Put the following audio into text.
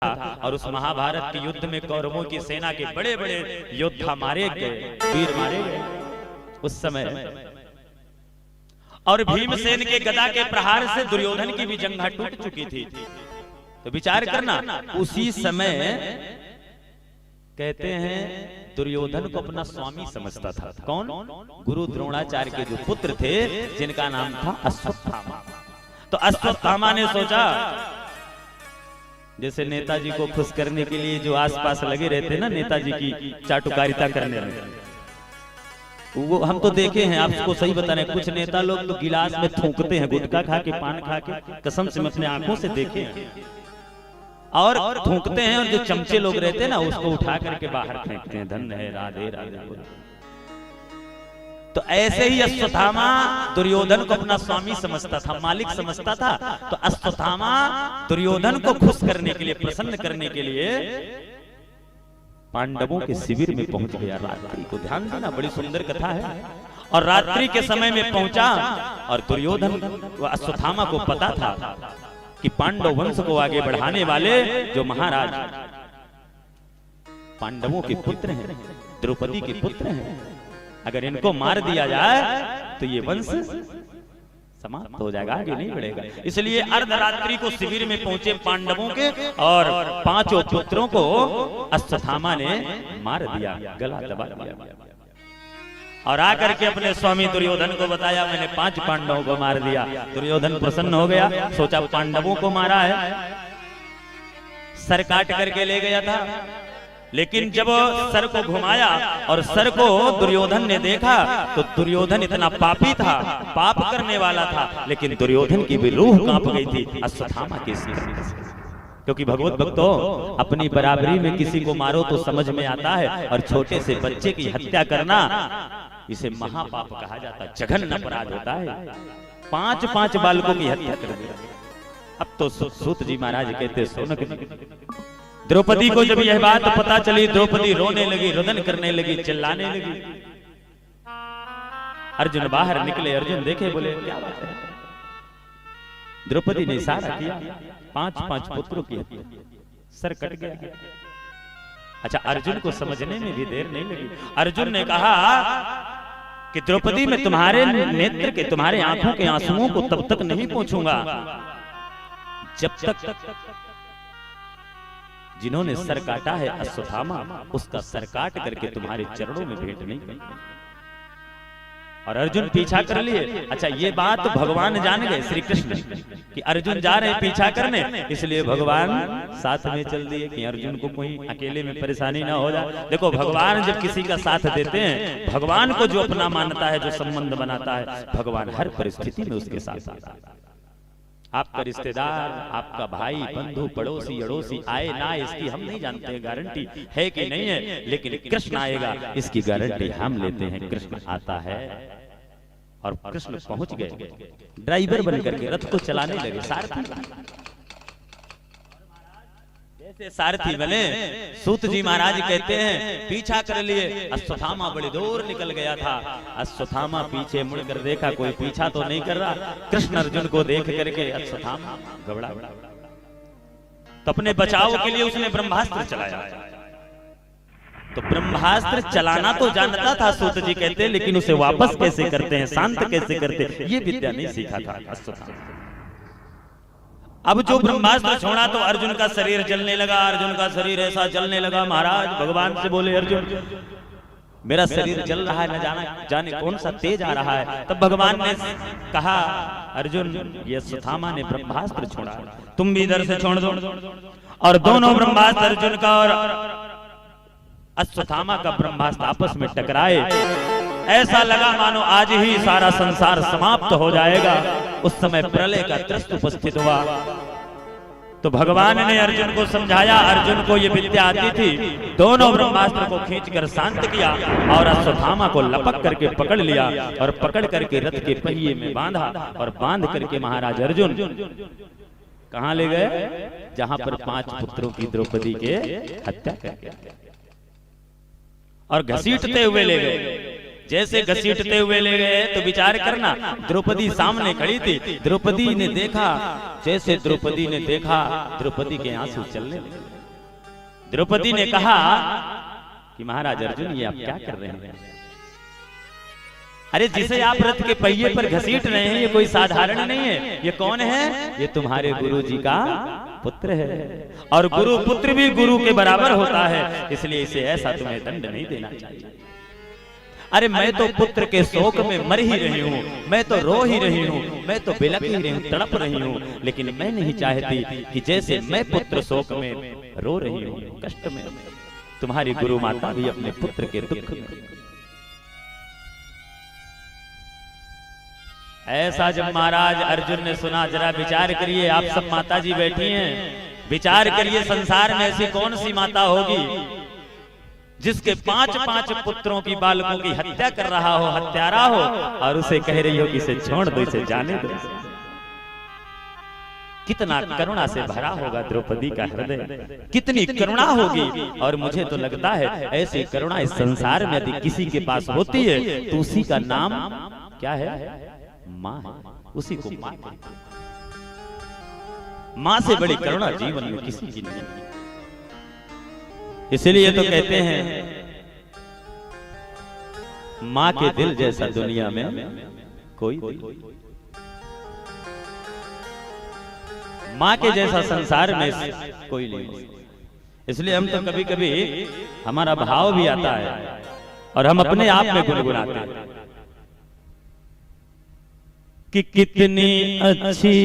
और उस महाभारत के युद्ध में कौरवों की सेना के बड़े बड़े योद्धा मारे गए, वीर मारे गए उस समय। और भीमसेन के गदा के प्रहार से दुर्योधन की भी जंघा टूट चुकी थी। तो विचार करना, उसी समय कहते हैं दुर्योधन को अपना स्वामी समझता था। कौन? गुरु द्रोणाचार्य के जो पुत्र थे जिनका नाम था अश्वत्थामा। तो अश्वत्थामा ने सोचा, जैसे नेताजी को खुश करने के लिए जो आसपास लगे रहते ना, नेताजी की चाटुकारिता करने लगे, वो हम तो देखे हैं, आपको सही बता रहे हैं। कुछ नेता लोग तो गिलास में थूकते हैं, गुटखा खा के, पान खा के, कसम से मैं अपने आंखों से देखे हैं, और थूकते हैं, और जो चमचे लोग रहते हैं ना उसको उठा करके बाहर फेंकते हैं। धन्य है, राधे राधे। तो ऐसे ही अश्वत्थामा दुर्योधन को अपना स्वामी समझता था, मालिक समझता था। तो अश्वत्थामा दुर्योधन को खुश करने के लिए, प्रसन्न करने के लिए पांडवों के शिविर में पहुंच गया रात्रि को। ध्यान देना, बड़ी सुंदर कथा है। और रात्रि के समय में पहुंचा, और दुर्योधन अश्वत्थामा को पता था कि पांडव वंश को आगे बढ़ाने वाले जो महाराज पांडवों के पुत्र हैं, द्रौपदी के पुत्र हैं, अगर इनको मार दिया जाए तो ये वंश समाप्त हो जाएगा, आगे नहीं बढ़ेगा। इसलिए अर्धरात्रि को शिविर में पहुंचे पांडवों के और पांचों पुत्रों को अश्वत्थामा ने मार दिया, गला दबा दिया, और आकर के अपने स्वामी दुर्योधन को बताया, मैंने 5 पांडवों को मार दिया। दुर्योधन प्रसन्न हो गया, सोचा पांडवों को मारा है, सर काट करके ले गया था। लेकिन जब सर को घुमाया और सर को दुर्योधन ने देखा, तो दुर्योधन इतना पापी था, पाप करने वाला था, लेकिन दुर्योधन की भी रूह कांप गई थी अश्वत्थामा के सिर से। क्योंकि भगवत भक्तों, अपनी बराबरी में किसी को मारो तो समझ में आता है, और छोटे से बच्चे की हत्या करना इसे महापाप कहा जाता है, जघन्य अपराध होता है। 5 बालकों की हत्या कर दिया। अब तो सूत जी महाराज कहते, सोनक द्रौपदी को जब यह बात पता चली, द्रौपदी रोने लगी, रुदन करने लगी, चिल्लाने लगी। अर्जुन बाहर निकले, अर्जुन देखे, बोले क्या बात है? द्रौपदी ने इशारा किया, 5 पुत्रों की हत्या, सर कट गया। अच्छा, अर्जुन को समझने में भी देर नहीं लगी। अर्जुन ने कहा कि द्रौपदी, मैं तुम्हारे नेत्र के, तुम्हारे आंखों के आंसुओं को तब तक नहीं पोंछूंगा जब तक जिन्होंने सर काटा है अश्वत्थामा, उसका सर काट करके तुम्हारे चरणों में भेंट नहीं करेंगे। और अर्जुन पीछा कर लिए। अच्छा, ये बात तो भगवान जान गए, श्री कृष्ण, कि अर्जुन जा रहे हैं पीछा करने, इसलिए भगवान साथ में चल दिए कि अर्जुन को कोई अकेले में परेशानी ना हो जाए। देखो, भगवान जब किसी का साथ देते हैं, भगवान को जो अपना मानता है, जो संबंध बनाता है, भगवान हर परिस्थिति में उसके साथ आता है। आपका रिश्तेदार, आपका भाई, बंधु, पड़ोसी, अड़ोसी आए ना, इसकी हम नहीं जानते हैं, गारंटी है कि नहीं है, लेकिन कृष्ण आएगा इसकी गारंटी हम लेते हैं। कृष्ण आता है, और कृष्ण पहुंच गए, ड्राइवर बन करके रथ को चलाने लगे, सारथी बने। सूत जी महाराज कहते हैं, पीछा कर लिए। अश्वत्थामा बड़ी दूर निकल गया था। अश्वत्थामा पीछे मुड़कर देखा, कोई पीछा तो नहीं कर रहा। कृष्ण अर्जुन को देख करके अश्वत्थामा घबरा, तो अपने बचाव के लिए उसने ब्रह्मास्त्र चलाया। तो ब्रह्मास्त्र चलाना तो जानता था सूत जी कहते, लेकिन उसे वापस कैसे करते हैं, शांत कैसे करते, ये विद्या नहीं सीखा था अश्वत्थामा। अब जो ब्रह्मास्त्र छोड़ा तो अर्जुन का शरीर जलने लगा, अर्जुन का शरीर ऐसा जलने लगा, महाराज भगवान से बोले, अर्जुन मेरा शरीर जल रहा है, न जाने कौन सा तेज आ रहा है। तब भगवान ने कहा, अर्जुन, ये अश्वत्थामा ने ब्रह्मास्त्र छोड़ा, तुम भी इधर से छोड़ दो। और दोनों ब्रह्मास्त्र, अर्जुन का और अश्वत्थामा का ब्रह्मास्त्र आपस में टकराए। ऐसा लगा मानो आज ही सारा संसार समाप्त हो जाएगा। उस समय प्रलय का दृश्य उपस्थित हुआ। तो भगवान ने अर्जुन को समझाया, अर्जुन को ये विद्या आती थी, दोनों ब्रह्मास्त्र को खींचकर शांत किया, और अश्वत्थामा को लपक करके पकड़ लिया, और पकड़ करके रथ के पहिए में बांधा, और बांध करके महाराज अर्जुन कहां ले गए? जहां पर 5 पुत्रों की द्रौपदी के हत्या कर, और घसीटते हुए ले गए। जैसे घसीटते हुए ले गए तो विचार करना, द्रौपदी सामने खड़ी थी। द्रौपदी ने देखा, जैसे द्रौपदी ने देखा द्रौपदी के आंसू चलने लगे। द्रौपदी ने कहा कि महाराज अर्जुन ये आप क्या कर रहे हैं? अरे जिसे आप रथ के पहिए पर घसीट रहे हैं ये कोई साधारण नहीं है। ये कौन है? ये तुम्हारे गुरु जी का पुत्र है, और गुरु पुत्र भी गुरु के बराबर होता है, इसलिए इसे ऐसा तुम्हें दंड नहीं देना चाहिए। अरे मैं तो पुत्र के शोक में मर ही रही हूँ, मैं तो रो ही रही हूँ, मैं तो बिलख ही रही हूँ, तड़प रही हूँ, लेकिन मैं नहीं चाहती कि जैसे मैं पुत्र शोक में रो रही हूँ, कष्ट में, तुम्हारी गुरु माता भी अपने पुत्र के दुख में। ऐसा जब महाराज अर्जुन ने सुना, जरा विचार करिए, आप सब माता जी बैठी हैं, विचार करिए संसार में ऐसी कौन सी माता होगी जिसके 5-5 पुत्रों की, बालकों की हत्या कर रहा हो, हत्यारा हो, और उसे कह रही हो कि इसे छोड़ दो, इसे जाने दो। कितना करुणा से भरा होगा द्रौपदी का हृदय, कितनी करुणा होगी। और मुझे तो लगता है ऐसी करुणा इस संसार में यदि किसी के पास होती है तो उसी का नाम क्या है? माँ है, उसी को माँ कहते हैं। माँ से बड़ी करुणा जीवन में किसी की नहीं। इसलिए तो कहते हैं माँ के दिल जैसा दुनिया में कोई नहीं, माँ के जैसा संसार में कोई नहीं। इसलिए हम तो कभी कभी हमारा भाव भी आता है और हम अपने आप में गुनगुनाते हैं कि कितनी अच्छी